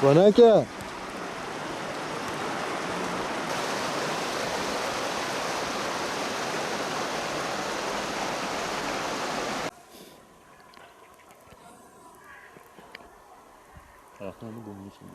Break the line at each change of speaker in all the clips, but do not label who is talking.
Bana aka.
Ayaklarını bulmuşsun.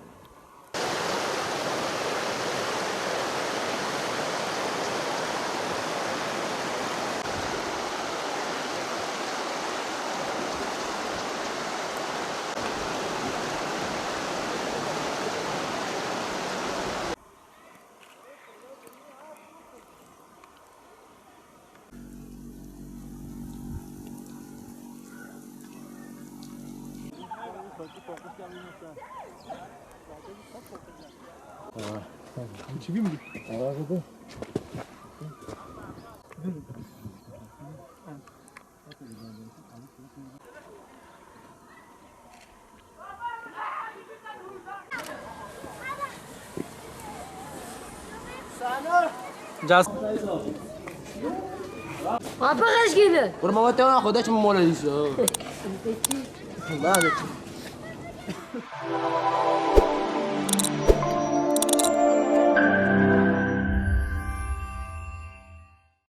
Çekeyim mi? Arada.
Apa kaç gibi?
Kurma waktu aku dah cuma mau lagi so. Banget.